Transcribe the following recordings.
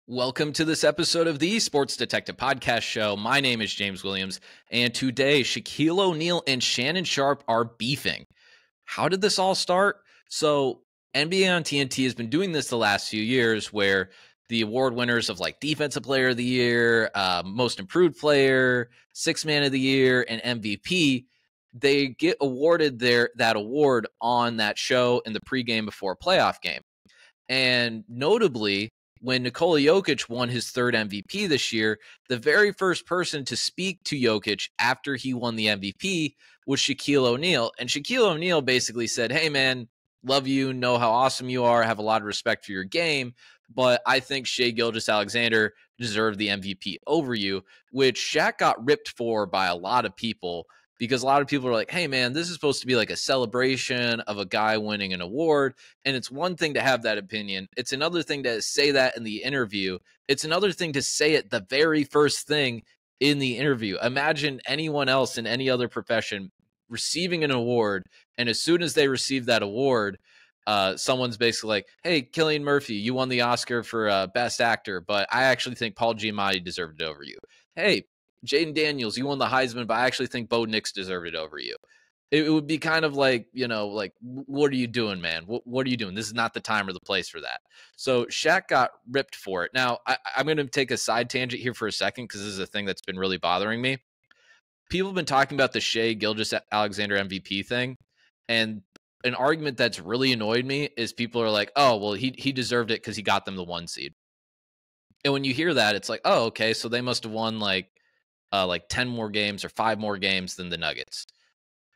Welcome to this episode of the Sports Detective Podcast Show. My name is James Williams, and today Shaquille O'Neal and Shannon Sharpe are beefing. How did this all start? So NBA on TNT has been doing this the last few years where the award winners of like Defensive Player of the Year, Most Improved Player, Sixth Man of the Year, and MVP, they get awarded that award on that show in the pregame before a playoff game. And notably, when Nikola Jokic won his third MVP this year, the very first person to speak to Jokic after he won the MVP was Shaquille O'Neal. And Shaquille O'Neal basically said, hey, man, love you, know how awesome you are, have a lot of respect for your game, but I think Shai Gilgeous-Alexander deserved the MVP over you, which Shaq got ripped for by a lot of people because a lot of people are like, hey, man, this is supposed to be like a celebration of a guy winning an award. And it's one thing to have that opinion. It's another thing to say that in the interview. It's another thing to say it the very first thing in the interview. Imagine anyone else in any other profession receiving an award, and as soon as they receive that award, someone's basically like, hey, Cillian Murphy, you won the Oscar for Best Actor, but I actually think Paul Giamatti deserved it over you. Hey, Jaden Daniels, you won the Heisman, but I actually think Bo Nix deserved it over you. It would be kind of like, like, what are you doing, man? What are you doing? This is not the time or the place for that. So Shaq got ripped for it. Now, I'm going to take a side tangent here for a second because this is a thing that's been really bothering me. People have been talking about the Shai Gilgeous-Alexander MVP thing, and an argument that's really annoyed me is people are like, oh, well, he deserved it because he got them the 1 seed. And when you hear that, it's like, oh, okay, so they must have won like 10 more games or 5 more games than the Nuggets.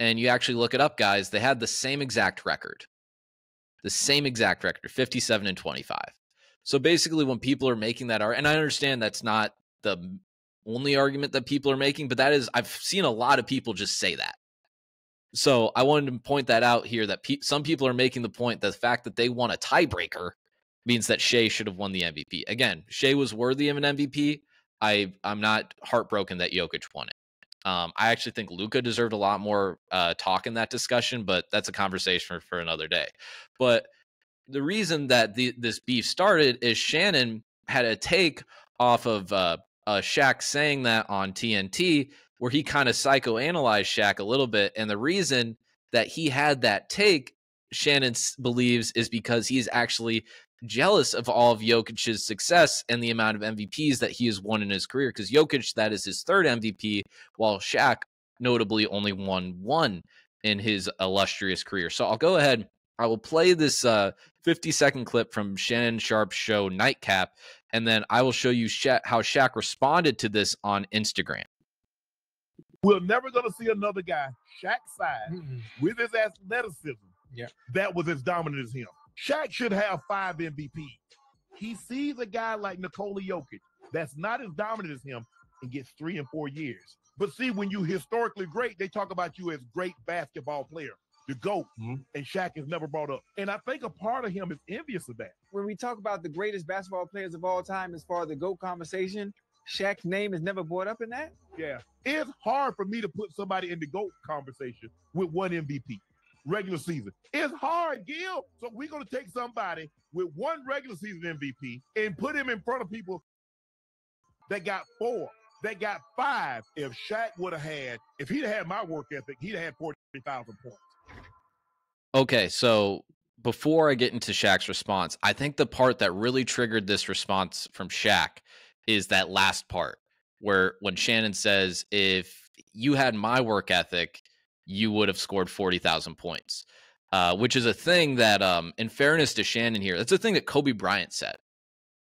And you actually look it up, guys, they had the same exact record. 57-25. So basically when people are making that argument, and I understand that's not the only argument that people are making, but that is, I've seen a lot of people just say that. So I wanted to point that out here that some people are making the point that the fact that they won a tiebreaker means that Shai should have won the MVP. Again, Shai was worthy of an MVP. I'm not heartbroken that Jokic won it. I actually think Luka deserved a lot more talk in that discussion, but that's a conversation for another day. But the reason that this beef started is Shannon had a take off of Shaq saying that on TNT, where he kind of psychoanalyzed Shaq a little bit. And the reason that he had that take, Shannon believes, is because he's actually jealous of all of Jokic's success and the amount of MVPs that he has won in his career. Because Jokic, that is his third MVP, while Shaq notably only won 1 in his illustrious career. So I'll go ahead. I will play this 50-second clip from Shannon Sharpe's show Nightcap, and then I will show you how Shaq responded to this on Instagram. We're never going to see another guy Shaq's size with his athleticism that was as dominant as him. Shaq should have 5 MVPs. He sees a guy like Nikola Jokic that's not as dominant as him and gets 3 and 4 years. But see, when you historically great, they talk about you as great basketball player, the GOAT, and Shaq is never brought up. And I think a part of him is envious of that. When we talk about the greatest basketball players of all time as far as the GOAT conversation, Shaq's name is never brought up in that? Yeah. It's hard for me to put somebody in the GOAT conversation with 1 MVP. Regular season. It's hard, Gil. So we're going to take somebody with 1 regular season MVP and put him in front of people that got 4, that got 5. If Shaq would have had, if he'd had my work ethic, he'd have had 40,000 points. Okay, so before I get into Shaq's response, I think the part that really triggered this response from Shaq is that last part where when Shannon says, if you had my work ethic, you would have scored 40,000 points, which is a thing that, in fairness to Shannon here, that's a thing that Kobe Bryant said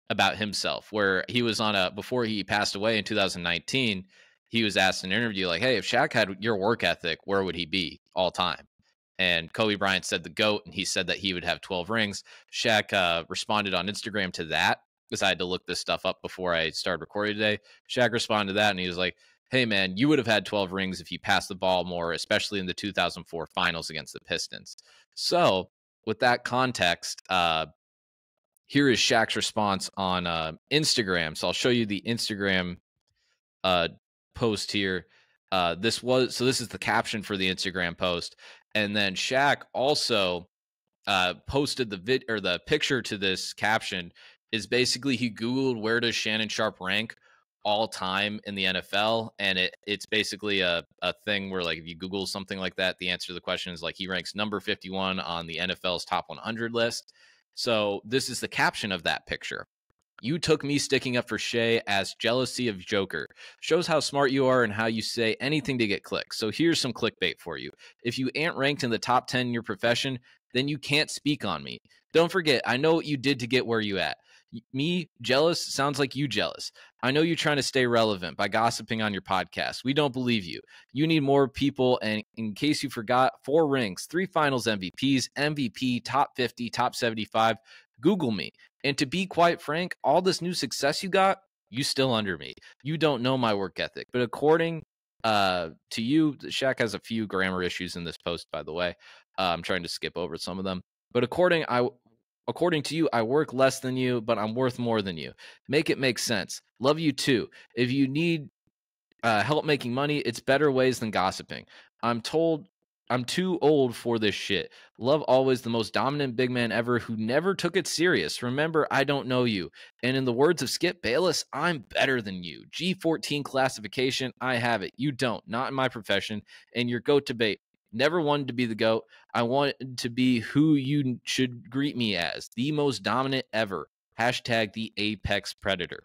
about himself, where he was before he passed away in 2019, he was asked in an interview, like, hey, if Shaq had your work ethic, where would he be all time? And Kobe Bryant said the GOAT, and he said that he would have 12 rings. Shaq responded on Instagram to that, because I had to look this stuff up before I started recording today. Shaq responded to that, and he was like, hey, man, you would have had 12 rings if you passed the ball more, especially in the 2004 finals against the Pistons. So with that context, here is Shaq's response on Instagram. So I'll show you the Instagram post here. This is the caption for the Instagram post. And then Shaq also posted the picture to this caption is basically he Googled where does Shannon Sharpe rank all time in the NFL, and it's basically a thing where, like, if you Google something like that, the answer to the question is like he ranks number 51 on the NFL's top 100 list. So this is the caption of that picture. You took me sticking up for Shea as jealousy of Joker. Shows how smart you are and how you say anything to get clicks. So here's some clickbait for you. If you ain't ranked in the top 10 in your profession, then you can't speak on me. Don't forget, I know what you did to get where you at. Me, jealous, sounds like you jealous. I know you're trying to stay relevant by gossiping on your podcast. We don't believe you. You need more people, and in case you forgot, 4 rings, 3 finals MVPs, MVP, top 50, top 75. Google me. And to be quite frank, all this new success you got, you still under me. You don't know my work ethic. But according to you, Shaq has a few grammar issues in this post, by the way. I'm trying to skip over some of them. But according to you, I work less than you, but I'm worth more than you. Make it make sense. Love you too. If you need help making money, it's better ways than gossiping. I'm too old for this shit. Love always the most dominant big man ever who never took it serious. Remember, I don't know you. And in the words of Skip Bayless, I'm better than you. G14 classification, I have it. You don't. Not in my profession. And your GOAT debate. Never wanted to be the GOAT. I wanted to be who you should greet me as. The most dominant ever. Hashtag the apex predator.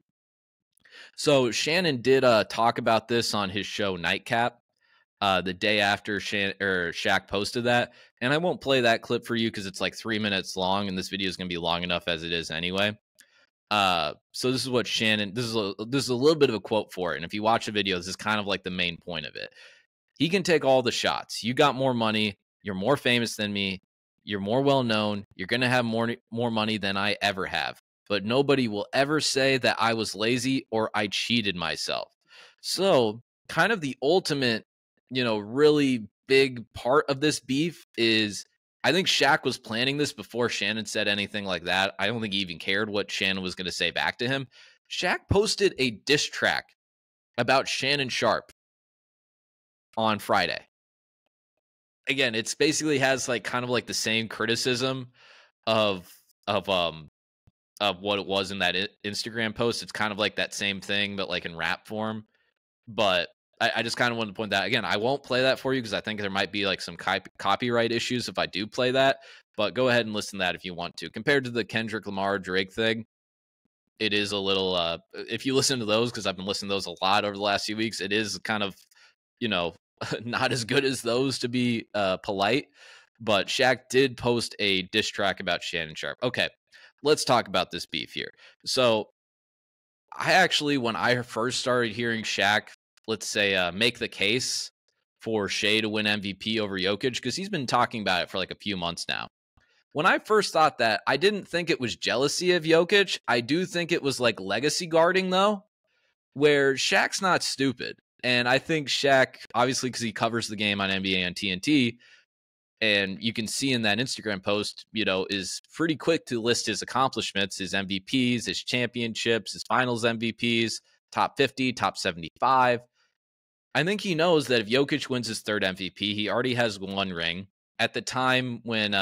So Shannon did talk about this on his show Nightcap. The day after Shaq posted that. And I won't play that clip for you because it's like 3 minutes long, and this video is going to be long enough as it is anyway. So this is what Shannon, this is a little bit of a quote for it. And if you watch the video, this is kind of like the main point of it. He can take all the shots. You got more money. You're more famous than me. You're more well-known. You're going to have more money than I ever have. But nobody will ever say that I was lazy or I cheated myself. So kind of the ultimate, really big part of this beef is I think Shaq was planning this before Shannon said anything like that. I don't think he even cared what Shannon was going to say back to him. Shaq posted a diss track about Shannon Sharpe on Friday. Again, it's basically has like kind of like the same criticism of what it was in that Instagram post. It's kind of like that same thing, but like in rap form. But I just kind of wanted to point that again. I won't play that for you because I think there might be like some copyright issues if I do play that. But go ahead and listen to that if you want to. Compared to the Kendrick Lamar Drake thing, it is a little. If you listen to those, because I've been listening to those a lot over the last few weeks, it is kind of, not as good as those, to be polite. But Shaq did post a diss track about Shannon Sharpe. Okay, let's talk about this beef here. So I actually, when I first started hearing Shaq, let's say, make the case for Shea to win MVP over Jokic, because he's been talking about it for like a few months now. When I first thought that, I didn't think it was jealousy of Jokic. I do think it was like legacy guarding, though, where Shaq's not stupid. And I think Shaq, obviously, because he covers the game on NBA and TNT, and you can see in that Instagram post, is pretty quick to list his accomplishments, his MVPs, his championships, his finals MVPs, top 50, top 75. I think he knows that if Jokic wins his 3rd MVP, he already has 1 ring. At the time when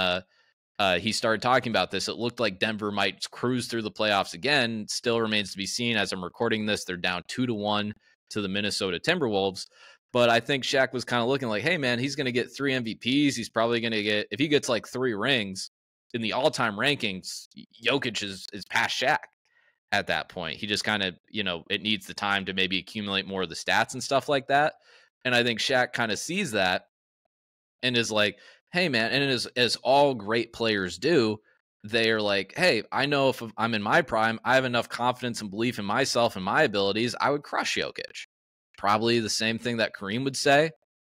he started talking about this, it looked like Denver might cruise through the playoffs again. Still remains to be seen. As I'm recording this, they're down 2-1 to the Minnesota Timberwolves. But I think Shaq was kind of looking like, hey, man, he's going to get 3 MVPs. He's probably going to get, if he gets like 3 rings in the all-time rankings, Jokic is past Shaq at that point. He just kind of, it needs the time to maybe accumulate more of the stats and stuff like that. And I think Shaq kind of sees that and is like, hey, man, and as all great players do, they're like, hey, I know if I'm in my prime, I have enough confidence and belief in myself and my abilities, I would crush Jokic. Probably the same thing that Kareem would say.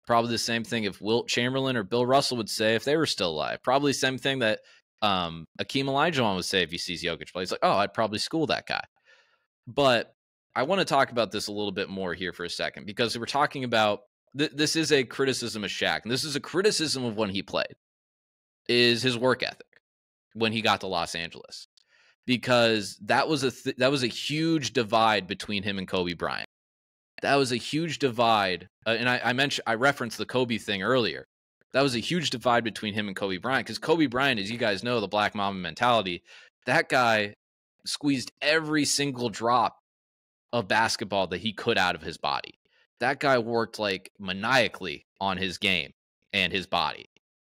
Probably the same thing if Wilt Chamberlain or Bill Russell would say if they were still alive. Probably the same thing that Akeem Olajuwon would say if he sees Jokic play. He's like, oh, I'd probably school that guy. But I want to talk about this a little bit more here for a second, because we're talking about this is a criticism of Shaq, and this is a criticism of when he played, is his work ethic when he got to Los Angeles, because that was a huge divide between him and Kobe Bryant. That was a huge divide, and I referenced the Kobe thing earlier. That was a huge divide between him and Kobe Bryant, because Kobe Bryant, as you guys know, the Black Mamba mentality, that guy squeezed every single drop of basketball that he could out of his body. That guy worked like maniacally on his game and his body.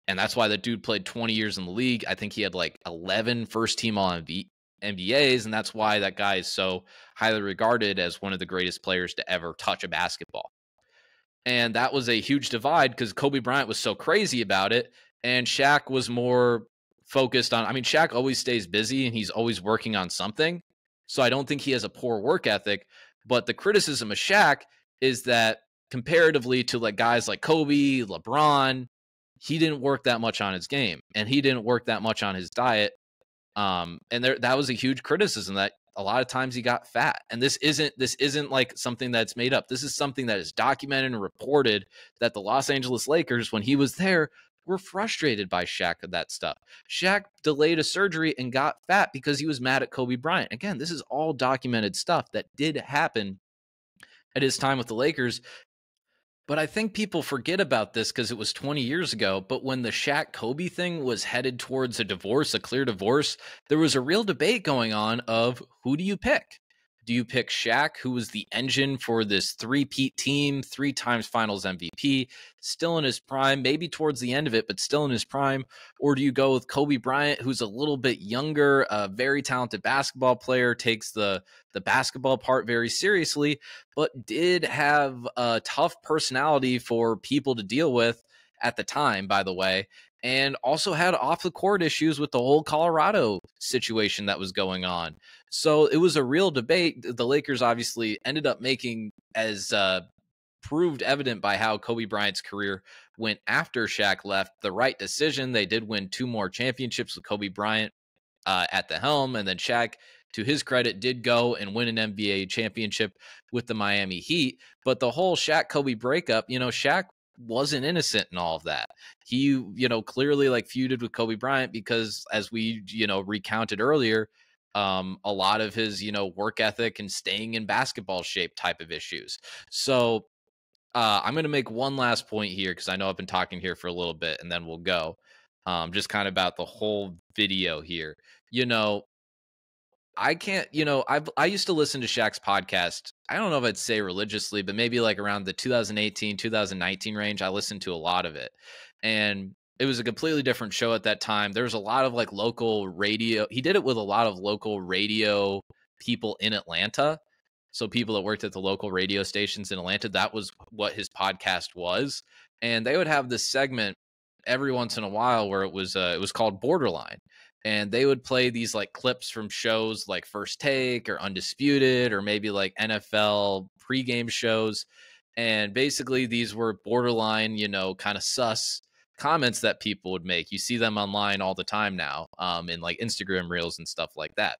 And that's why the dude played 20 years in the league. I think he had like 11 first-team All-NBAs, and that's why that guy is so highly regarded as one of the greatest players to ever touch a basketball. And that was a huge divide because Kobe Bryant was so crazy about it, and Shaq was more focused on, I mean, Shaq always stays busy, and he's always working on something. So I don't think he has a poor work ethic, but the criticism of Shaq is that comparatively to like guys like Kobe, LeBron, he didn't work that much on his game, and he didn't work that much on his diet. And that was a huge criticism that a lot of times he got fat. And this isn't like something that's made up. This is something that is documented and reported that the Los Angeles Lakers, when he was there, were frustrated by Shaq of that stuff. Shaq delayed a surgery and got fat because he was mad at Kobe Bryant. Again, this is all documented stuff that did happen at his time with the Lakers. But I think people forget about this because it was 20 years ago. But when the Shaq-Kobe thing was headed towards a divorce, a clear divorce, there was a real debate going on of who do you pick? Do you pick Shaq, who was the engine for this three-peat team, 3 times finals MVP, still in his prime, maybe towards the end of it, but still in his prime? Or do you go with Kobe Bryant, who's a little bit younger, a very talented basketball player, takes the basketball part very seriously, but did have a tough personality for people to deal with at the time, by the way, and also had off-the-court issues with the whole Colorado situation that was going on. So it was a real debate. The Lakers obviously ended up making, as proved evident by how Kobe Bryant's career went after Shaq left, the right decision. They did win 2 more championships with Kobe Bryant at the helm, and then Shaq, to his credit, did go and win an NBA championship with the Miami Heat. But the whole Shaq-Kobe breakup, Shaq wasn't innocent in all of that. He, clearly like feuded with Kobe Bryant because, as we, recounted earlier, a lot of his, work ethic and staying in basketball shape type of issues. So I'm going to make one last point here because I know I've been talking here for a little bit, and then we'll go just kind of about the whole video here. I can't, I used to listen to Shaq's podcast. I don't know if I'd say religiously, but maybe like around the 2018, 2019 range, I listened to a lot of it. And it was a completely different show at that time. There was a lot of like local radio. He did it with a lot of local radio people in Atlanta. So people that worked at the local radio stations in Atlanta, that was what his podcast was. And they would have this segment every once in a while where it was called Borderline. And they would play these like clips from shows like First Take or Undisputed or maybe like NFL pregame shows. And basically these were borderline, kind of sus comments that people would make. You see them online all the time now in like Instagram reels and stuff like that.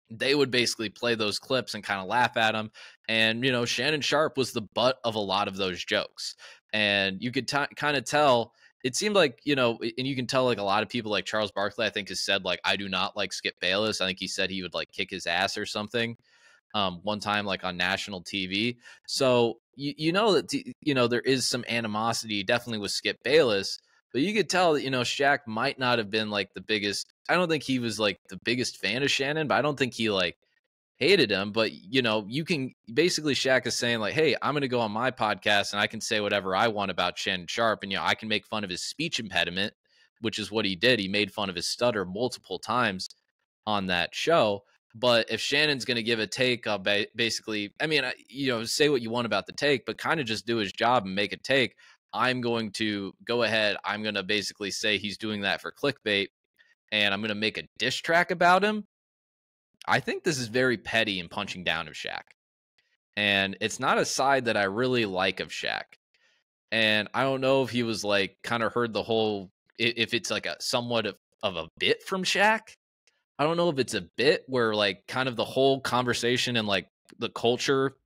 They would basically play those clips and kind of laugh at them. And, Shannon Sharpe was the butt of a lot of those jokes. And you could kind of tell. It seemed like, and you can tell like a lot of people like Charles Barkley, I think, has said like, I do not like Skip Bayless. I think he said he would like kick his ass or something one time like on national TV. So, that, there is some animosity definitely with Skip Bayless, but you could tell that, Shaq might not have been like the biggest. I don't think he was like the biggest fan of Shannon, but I don't think he like hated him. But, you can basically, Shaq is saying like, hey, I'm going to go on my podcast and I can say whatever I want about Shannon Sharpe. And, I can make fun of his speech impediment, which is what he did. He made fun of his stutter multiple times on that show. But if Shannon's going to give a take, basically, I mean, say what you want about the take, but kind of just do his job and make a take. I'm going to go ahead. I'm going to basically say he's doing that for clickbait, and I'm going to make a diss track about him. I think this is very petty and punching down of Shaq. And it's not a side that I really like of Shaq. And I don't know if he was like kind of heard the whole, if it's like a somewhat of a bit from Shaq. I don't know if it's a bit where like kind of the whole conversation and like the culture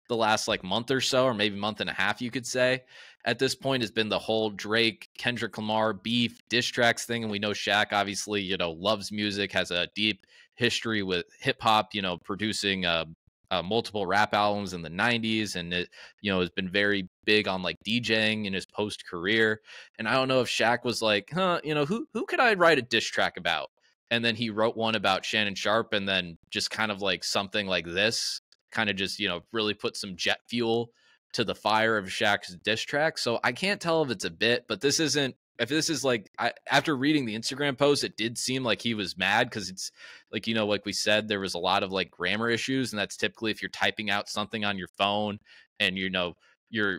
the last like month or so, or maybe month and a half, you could say, at this point has been the whole Drake, Kendrick Lamar beef, diss tracks thing. And we know Shaq obviously, loves music, has a deep history with hip hop, producing multiple rap albums in the 90s. And it, has been very big on like DJing in his post career. And I don't know if Shaq was like, who could I write a diss track about? and then he wrote one about Shannon Sharpe, and then just kind of like something like this, kind of just, really put some jet fuel to the fire of Shaq's diss track. So I can't tell if it's a bit, but this isn't. If this is like, after reading the Instagram post, it did seem like he was mad because it's like, like we said, there was a lot of like grammar issues, and that's typically if you're typing out something on your phone and you're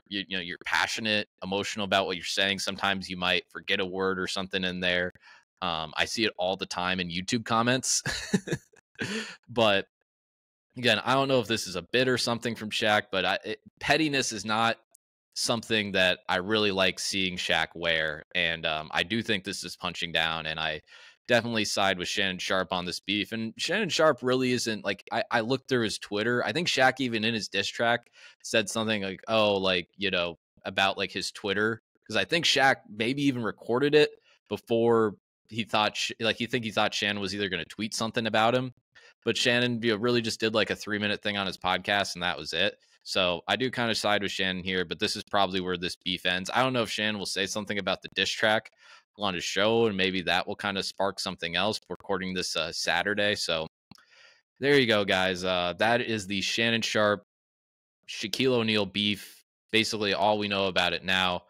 passionate, emotional about what you're saying. Sometimes you might forget a word or something in there. I see it all the time in YouTube comments, but again, I don't know if this is a bit or something from Shaq, but pettiness is not something that I really like seeing Shaq wear. And I do think this is punching down, and I definitely side with Shannon Sharpe on this beef. And Shannon Sharpe really isn't like, I looked through his Twitter. I think Shaq, even in his diss track, said something like, about like his Twitter. Because I think Shaq maybe even recorded it before he thought, he thought Shannon was either going to tweet something about him. But Shannon really just did like a 3-minute thing on his podcast, and that was it. So I do kind of side with Shannon here, but this is probably where this beef ends. I don't know if Shannon will say something about the diss track on his show, and maybe that will kind of spark something else. We're recording this Saturday. So there you go, guys. That is the Shannon Sharpe, Shaquille O'Neal beef. Basically all we know about it now,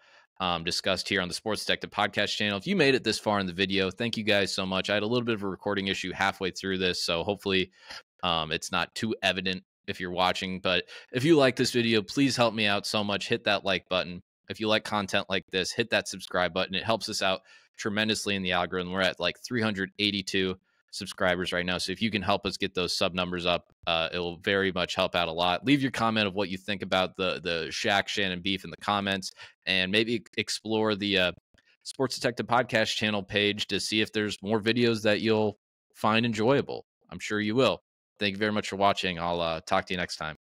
discussed here on the Sports Detective podcast channel. If you made it this far in the video, thank you guys so much. I had a little bit of a recording issue halfway through this, so hopefully it's not too evident if you're watching. But if you like this video, please help me out so much. Hit that like button. If you like content like this, hit that subscribe button. It helps us out tremendously in the algorithm. We're at like 382 subscribers right now, so if you can help us get those sub numbers up, it will very much help out a lot. Leave your comment of what you think about the Shaq Shannon beef in the comments, and maybe explore the Sports Detective podcast channel page to see if there's more videos that you'll find enjoyable. I'm sure you will. Thank you very much for watching. I'll talk to you next time.